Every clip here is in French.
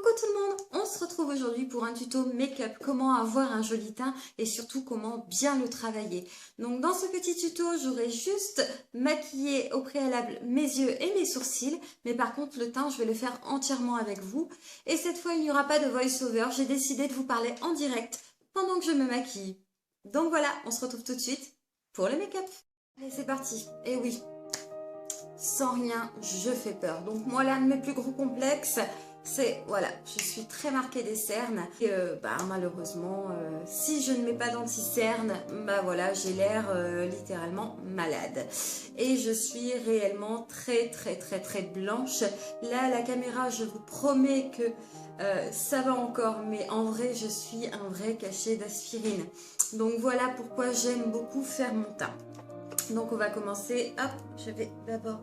Coucou tout le monde, on se retrouve aujourd'hui pour un tuto make-up, comment avoir un joli teint et surtout comment bien le travailler. Donc dans ce petit tuto, j'aurai juste maquillé au préalable mes yeux et mes sourcils, mais par contre le teint, je vais le faire entièrement avec vous. Et cette fois, il n'y aura pas de voice-over, j'ai décidé de vous parler en direct pendant que je me maquille. Donc voilà, on se retrouve tout de suite pour le make-up. Allez, c'est parti. Et oui, sans rien, je fais peur. Donc moi, l'un de mes plus gros complexes, c'est, voilà, je suis très marquée des cernes. Et malheureusement, si je ne mets pas d'anti-cernes, voilà, j'ai l'air littéralement malade. Et je suis réellement très blanche. Là, à la caméra, je vous promets que ça va encore, mais en vrai, je suis un vrai cachet d'aspirine. Donc voilà pourquoi j'aime beaucoup faire mon teint. Donc on va commencer, hop, je vais d'abord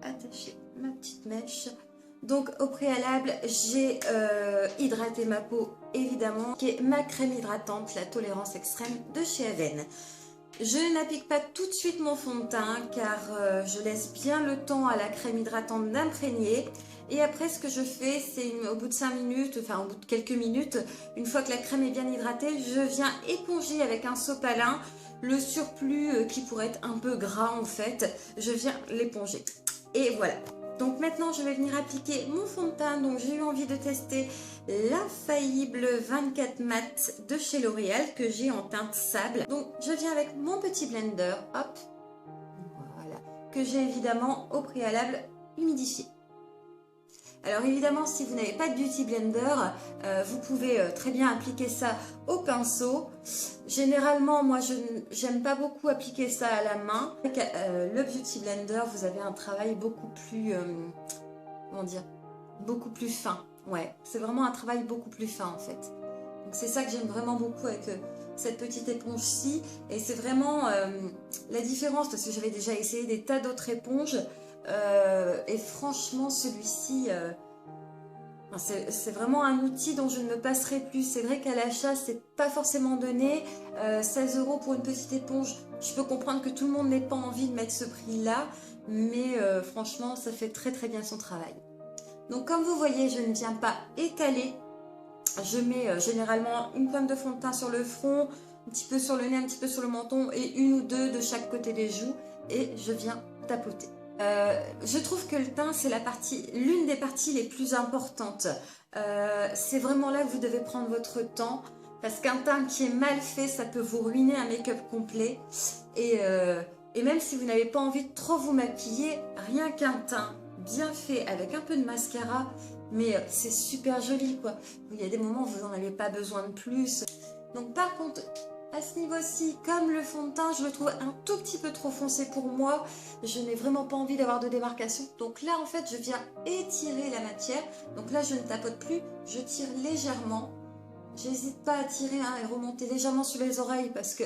attacher ma petite mèche. Donc au préalable, j'ai hydraté ma peau évidemment, qui est ma crème hydratante, la tolérance extrême de chez Avène. Je n'applique pas tout de suite mon fond de teint car je laisse bien le temps à la crème hydratante d'imprégner. Et après ce que je fais, c'est au bout de 5 minutes, enfin au bout de quelques minutes, une fois que la crème est bien hydratée, je viens éponger avec un sopalin le surplus qui pourrait être un peu gras en fait. Je viens l'éponger. Et voilà. Donc maintenant, je vais venir appliquer mon fond de teint. Donc j'ai eu envie de tester l'Infaillible 24 mat de chez L'Oréal que j'ai en teinte sable. Donc je viens avec mon petit blender, hop, voilà, que j'ai évidemment au préalable humidifié. Alors évidemment, si vous n'avez pas de Beauty Blender, vous pouvez très bien appliquer ça au pinceau. Généralement, moi, je n'aime pas beaucoup appliquer ça à la main. Avec le Beauty Blender, vous avez un travail beaucoup plus, comment dire, beaucoup plus fin. Ouais, c'est vraiment un travail beaucoup plus fin en fait. Donc c'est ça que j'aime vraiment beaucoup avec cette petite éponge-ci. Et c'est vraiment la différence, parce que j'avais déjà essayé des tas d'autres éponges. Et franchement, celui-ci, c'est vraiment un outil dont je ne me passerai plus. C'est vrai qu'à l'achat, c'est pas forcément donné. 16 € pour une petite éponge. Je peux comprendre que tout le monde n'ait pas envie de mettre ce prix-là, mais franchement, ça fait très bien son travail. Donc, comme vous voyez, je ne viens pas étaler. Je mets généralement une pointe de fond de teint sur le front, un petit peu sur le nez, un petit peu sur le menton et une ou deux de chaque côté des joues. Et je viens tapoter. Je trouve que le teint, c'est l'une des parties les plus importantes. C'est vraiment là que vous devez prendre votre temps. Parce qu'un teint qui est mal fait, ça peut vous ruiner un make-up complet. Et même si vous n'avez pas envie de trop vous maquiller, rien qu'un teint bien fait avec un peu de mascara, mais c'est super joli quoi. Il y a des moments où vous n'en avez pas besoin de plus. Donc par contre, à ce niveau-ci, comme le fond de teint, je le trouve un tout petit peu trop foncé pour moi. Je n'ai vraiment pas envie d'avoir de démarcation. Donc là, en fait, je viens étirer la matière. Donc là, je ne tapote plus, je tire légèrement. J'hésite pas à tirer et remonter légèrement sur les oreilles parce que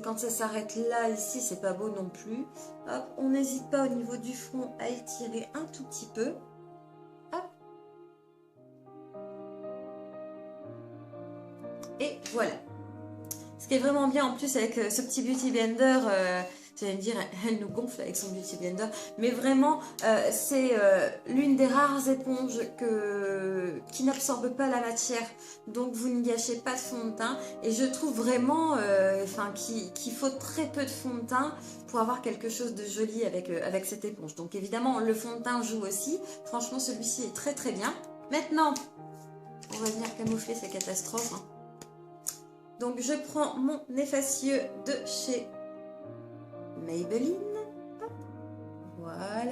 quand ça s'arrête là, ici, c'est pas beau non plus. Hop, on n'hésite pas au niveau du front à étirer un tout petit peu. Hop. Et voilà. Ce qui est vraiment bien en plus avec ce petit Beauty Blender, vous allez me dire, elle nous gonfle avec son Beauty Blender, mais vraiment, c'est l'une des rares éponges qui n'absorbe pas la matière, donc vous ne gâchez pas de fond de teint, et je trouve vraiment qu'il faut très peu de fond de teint pour avoir quelque chose de joli avec cette éponge. Donc évidemment, le fond de teint joue aussi, franchement celui-ci est très bien. Maintenant, on va venir camoufler ces catastrophes, hein. Donc je prends mon effacieux de chez Maybelline. Hop. Voilà.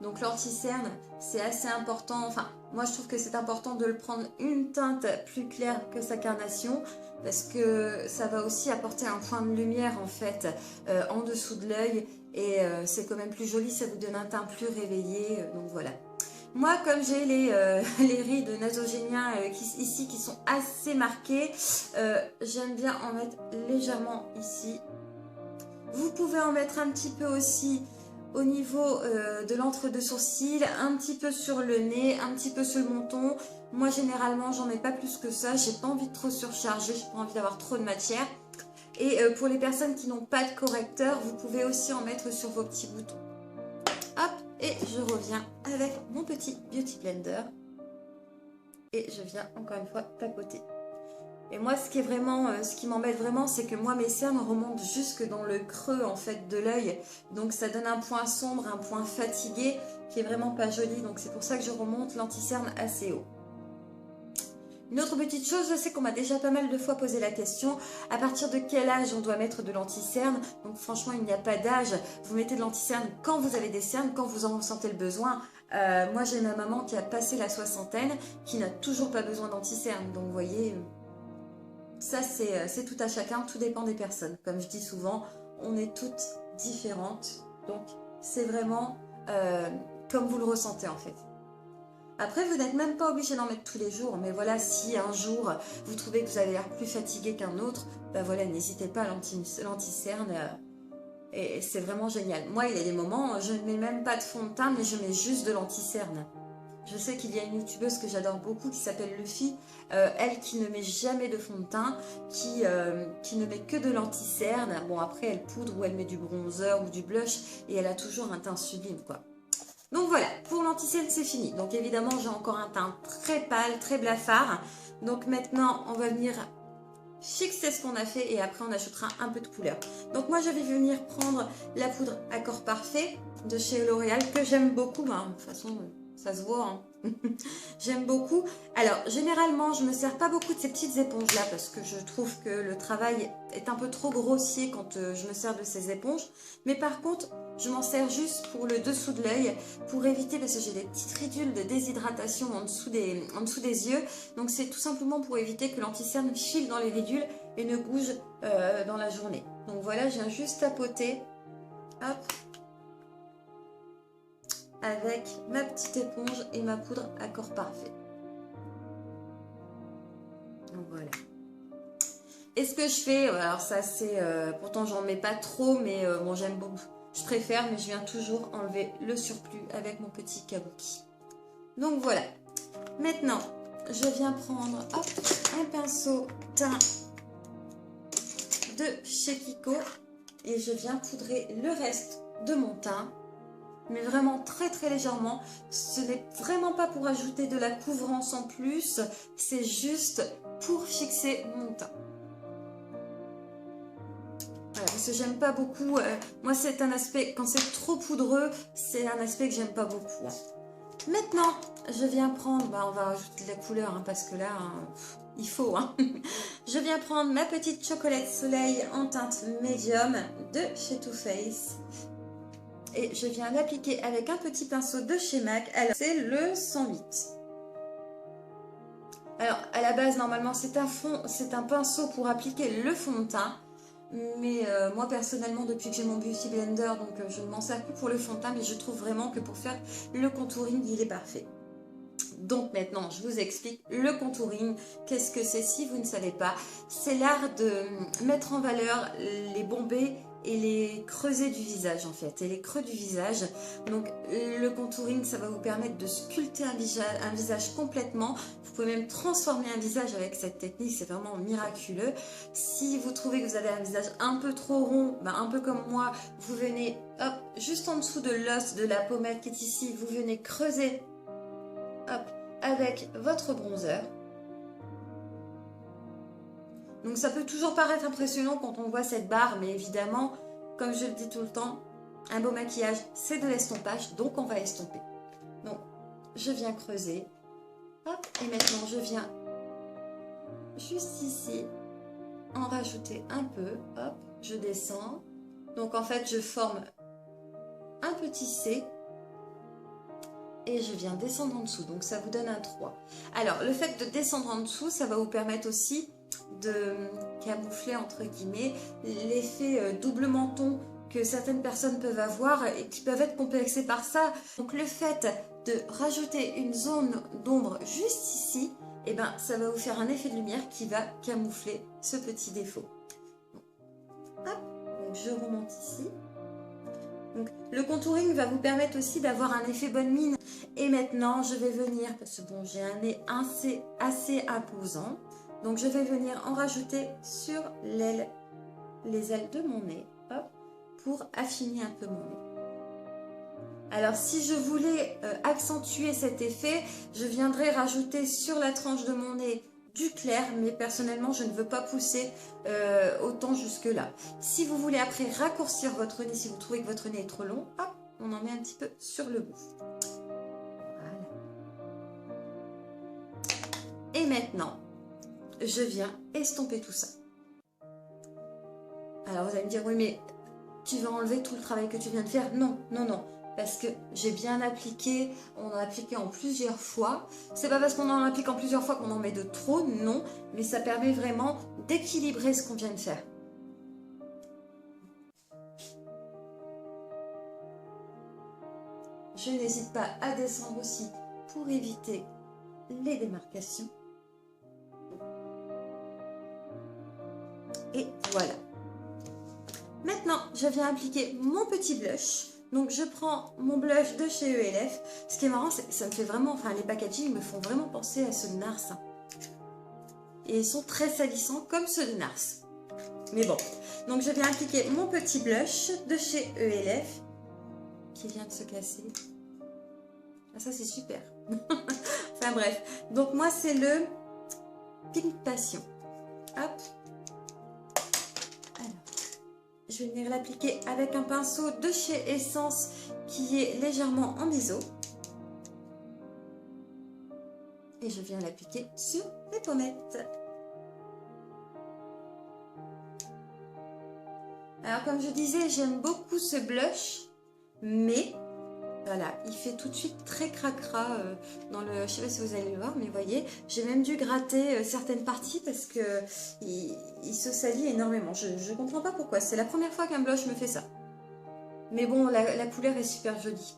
Donc l'anti-cerne, c'est assez important. Enfin, moi je trouve que c'est important de le prendre une teinte plus claire que sa carnation. Parce que ça va aussi apporter un point de lumière en fait en dessous de l'œil. Et c'est quand même plus joli, ça vous donne un teint plus réveillé. Donc voilà. Moi, comme j'ai les rides nasogéniens ici qui sont assez marquées, j'aime bien en mettre légèrement ici. Vous pouvez en mettre un petit peu aussi au niveau de l'entre-deux sourcils, un petit peu sur le nez, un petit peu sur le menton. Moi, généralement, j'en mets pas plus que ça. J'ai pas envie de trop surcharger, j'ai pas envie d'avoir trop de matière. Et pour les personnes qui n'ont pas de correcteur, vous pouvez aussi en mettre sur vos petits boutons. Hop, et je reviens avec mon petit Beauty Blender. Et je viens encore une fois tapoter. Et moi, ce qui m'embête vraiment, c'est que moi, mes cernes remontent jusque dans le creux en fait de l'œil. Donc ça donne un point sombre, un point fatigué, qui est vraiment pas joli. Donc c'est pour ça que je remonte l'anti-cerne assez haut. Une autre petite chose, je sais qu'on m'a déjà pas mal de fois posé la question, à partir de quel âge on doit mettre de l'anti-cerne? Donc franchement, il n'y a pas d'âge. Vous mettez de l'anti-cerne quand vous avez des cernes, quand vous en ressentez le besoin. Moi, j'ai ma maman qui a passé la soixantaine, qui n'a toujours pas besoin d'anti-cerne. Donc vous voyez, ça c'est tout à chacun, tout dépend des personnes. Comme je dis souvent, on est toutes différentes. Donc c'est vraiment comme vous le ressentez en fait. Après, vous n'êtes même pas obligé d'en mettre tous les jours, mais voilà, si un jour vous trouvez que vous avez l'air plus fatigué qu'un autre, ben voilà, n'hésitez pas à l'anti-cerne, et c'est vraiment génial. Moi, il y a des moments, je ne mets même pas de fond de teint, mais je mets juste de l'anti-cerne. Je sais qu'il y a une youtubeuse que j'adore beaucoup qui s'appelle Luffy, elle qui ne met jamais de fond de teint, qui ne met que de l'anti-cerne. Bon, après, elle poudre ou elle met du bronzer ou du blush, et elle a toujours un teint sublime, quoi. Donc voilà, pour l'anti-cerne, c'est fini. Donc évidemment, j'ai encore un teint très pâle, très blafard. Donc maintenant, on va venir fixer ce qu'on a fait et après, on ajoutera un peu de couleur. Donc moi, je vais venir prendre la poudre Accord Parfait de chez L'Oréal que j'aime beaucoup. Ben, de toute façon, ça se voit, hein. J'aime beaucoup. Alors, généralement, je ne me sers pas beaucoup de ces petites éponges-là parce que je trouve que le travail est un peu trop grossier quand je me sers de ces éponges. Mais par contre, je m'en sers juste pour le dessous de l'œil pour éviter, parce que j'ai des petites ridules de déshydratation en dessous des yeux. Donc, c'est tout simplement pour éviter que l'anti-cerne file dans les ridules et ne bouge dans la journée. Donc, voilà, je viens juste tapoter. Hop. Avec ma petite éponge et ma poudre Accord Parfait. Donc voilà. Et ce que je fais, alors ça c'est, pourtant j'en mets pas trop, mais bon j'aime beaucoup, je préfère, mais je viens toujours enlever le surplus avec mon petit kabuki. Donc voilà. Maintenant, je viens prendre hop, un pinceau teint de chez Kiko et je viens poudrer le reste de mon teint. Mais vraiment très très légèrement. Ce n'est vraiment pas pour ajouter de la couvrance en plus, c'est juste pour fixer mon teint. Voilà, parce que j'aime pas beaucoup, moi c'est un aspect, quand c'est trop poudreux, c'est un aspect que j'aime pas beaucoup. Maintenant, je viens prendre, on va rajouter de la couleur, hein, parce que là, il faut. Hein. Je viens prendre ma petite chocolate soleil en teinte médium de chez Too Faced. Et je viens l'appliquer avec un petit pinceau de chez MAC. Alors, c'est le 108. Alors, à la base, normalement, c'est un pinceau pour appliquer le fond de teint. Mais moi, personnellement, depuis que j'ai mon Beauty Blender, donc je ne m'en sers plus pour le fond de teint. Mais je trouve vraiment que pour faire le contouring, il est parfait. Donc maintenant, je vous explique le contouring. Qu'est-ce que c'est si vous ne savez pas? C'est l'art de mettre en valeur les bombés et les creusets du visage en fait, et les creux du visage. Donc le contouring, ça va vous permettre de sculpter un visage complètement. Vous pouvez même transformer un visage avec cette technique, c'est vraiment miraculeux. Si vous trouvez que vous avez un visage un peu trop rond, un peu comme moi, vous venez hop, juste en dessous de l'os de la pommette qui est ici, vous venez creuser hop, avec votre bronzer. Donc ça peut toujours paraître impressionnant quand on voit cette barre, mais évidemment, comme je le dis tout le temps, un beau maquillage, c'est de l'estompage, donc on va estomper. Donc, je viens creuser. Hop, et maintenant je viens juste ici en rajouter un peu. Hop, je descends. Donc en fait, je forme un petit C. Et je viens descendre en dessous, donc ça vous donne un 3. Alors, le fait de descendre en dessous, ça va vous permettre aussi de camoufler, entre guillemets, l'effet double menton que certaines personnes peuvent avoir et qui peuvent être complexées par ça. Donc, le fait de rajouter une zone d'ombre juste ici, eh ben, ça va vous faire un effet de lumière qui va camoufler ce petit défaut. Hop, donc je remonte ici. Donc, le contouring va vous permettre aussi d'avoir un effet bonne mine. Et maintenant, je vais venir, parce que bon, j'ai un nez assez imposant. Donc, je vais venir en rajouter sur l'aile les ailes de mon nez, hop, pour affiner un peu mon nez. Alors si je voulais accentuer cet effet, je viendrais rajouter sur la tranche de mon nez du clair, mais personnellement je ne veux pas pousser autant jusque là. Si vous voulez après raccourcir votre nez, si vous trouvez que votre nez est trop long, hop, on en met un petit peu sur le bout. Voilà. Et maintenant, je viens estomper tout ça. Alors vous allez me dire, oui mais tu vas enlever tout le travail que tu viens de faire. Non, non, non. Parce que j'ai bien appliqué, on a appliqué en plusieurs fois. C'est pas parce qu'on en applique en plusieurs fois qu'on en met de trop, non. Mais ça permet vraiment d'équilibrer ce qu'on vient de faire. Je n'hésite pas à descendre aussi pour éviter les démarcations. Et voilà. Maintenant, je viens appliquer mon petit blush. Donc, je prends mon blush de chez ELF. Ce qui est marrant, c'est que ça me fait vraiment... Enfin, les packaging me font vraiment penser à ceux de Nars. Et ils sont très salissants comme ceux de Nars. Mais bon. Donc, je viens appliquer mon petit blush de chez ELF. Qui vient de se casser. Ah, ça, c'est super. Enfin, bref. Donc, moi, c'est le Pink Passion. Hop. Je vais venir l'appliquer avec un pinceau de chez Essence qui est légèrement en biseau. Et je viens l'appliquer sur les pommettes. Alors comme je disais, j'aime beaucoup ce blush, mais voilà, il fait tout de suite très cracra dans le... Je ne sais pas si vous allez le voir, mais vous voyez, j'ai même dû gratter certaines parties parce que il se salit énormément. Je ne comprends pas pourquoi. C'est la première fois qu'un blush me fait ça. Mais bon, la couleur est super jolie.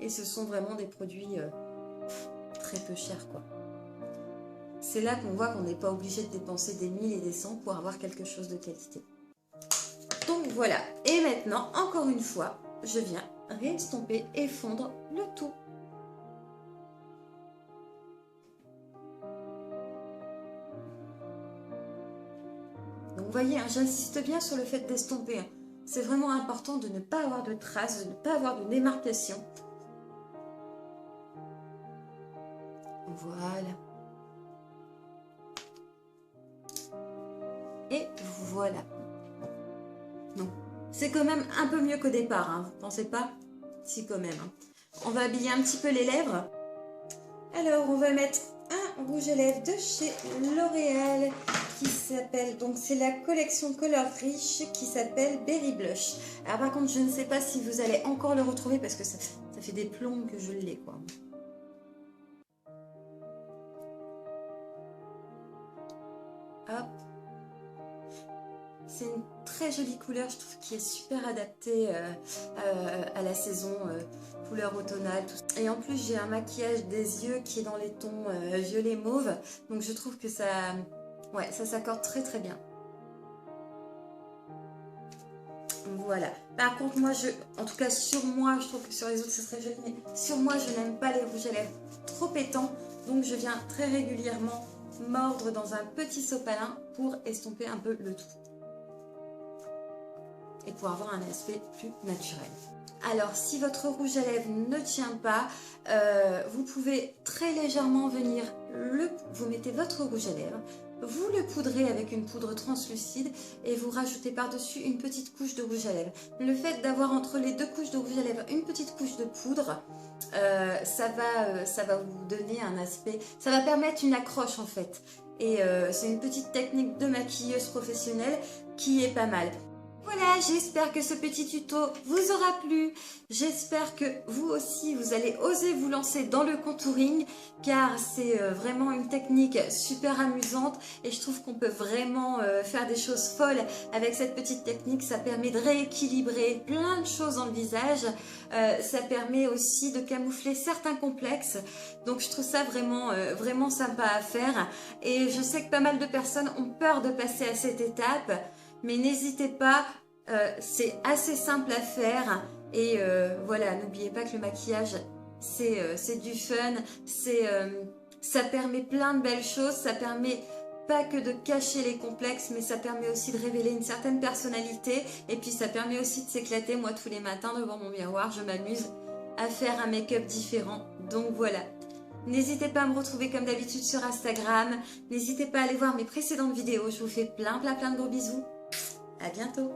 Et ce sont vraiment des produits très peu chers, quoi. C'est là qu'on voit qu'on n'est pas obligé de dépenser des 1000 et des 100 pour avoir quelque chose de qualité. Donc voilà. Et maintenant, encore une fois, je viens réestomper et fondre le tout. Donc vous voyez, hein, j'insiste bien sur le fait d'estomper. Hein. C'est vraiment important de ne pas avoir de traces, de ne pas avoir de démarcation. Voilà. Et voilà. Donc, c'est quand même un peu mieux qu'au départ, hein, vous pensez pas? Si, quand même. Hein. On va habiller un petit peu les lèvres. Alors, on va mettre un rouge à lèvres de chez L'Oréal qui s'appelle, donc c'est la collection Color Riche qui s'appelle Berry Blush. Alors par contre, je ne sais pas si vous allez encore le retrouver parce que ça fait des plombs que je l'ai, quoi. Hop. C'est une très jolie couleur, je trouve, qui est super adaptée à la saison, couleur automnale. Tout. Et en plus, j'ai un maquillage des yeux qui est dans les tons violet mauve. Donc je trouve que ça, ouais, ça s'accorde très très bien. Voilà. Par contre, moi, en tout cas sur moi, je trouve que sur les autres, ce serait joli. Mais sur moi, je n'aime pas les rouges à lèvres trop pétants. Donc je viens très régulièrement mordre dans un petit sopalin pour estomper un peu le tout. Et pour avoir un aspect plus naturel. Alors, si votre rouge à lèvres ne tient pas, vous pouvez très légèrement venir, vous mettez votre rouge à lèvres, vous le poudrez avec une poudre translucide et vous rajoutez par-dessus une petite couche de rouge à lèvres. Le fait d'avoir entre les deux couches de rouge à lèvres une petite couche de poudre, ça va vous donner un aspect, ça va permettre une accroche en fait. Et c'est une petite technique de maquilleuse professionnelle qui est pas mal. Voilà, j'espère que ce petit tuto vous aura plu. J'espère que vous aussi, vous allez oser vous lancer dans le contouring car c'est vraiment une technique super amusante et je trouve qu'on peut vraiment faire des choses folles avec cette petite technique. Ça permet de rééquilibrer plein de choses dans le visage. Ça permet aussi de camoufler certains complexes. Donc je trouve ça vraiment, vraiment sympa à faire. Et je sais que pas mal de personnes ont peur de passer à cette étape. Mais n'hésitez pas, c'est assez simple à faire et voilà, n'oubliez pas que le maquillage c'est du fun, ça permet plein de belles choses, ça permet pas que de cacher les complexes, mais ça permet aussi de révéler une certaine personnalité. Et puis ça permet aussi de s'éclater. Moi, tous les matins, devant mon miroir, je m'amuse à faire un make-up différent. Donc voilà. N'hésitez pas à me retrouver comme d'habitude sur Instagram. N'hésitez pas à aller voir mes précédentes vidéos. Je vous fais plein de gros bisous. À bientôt.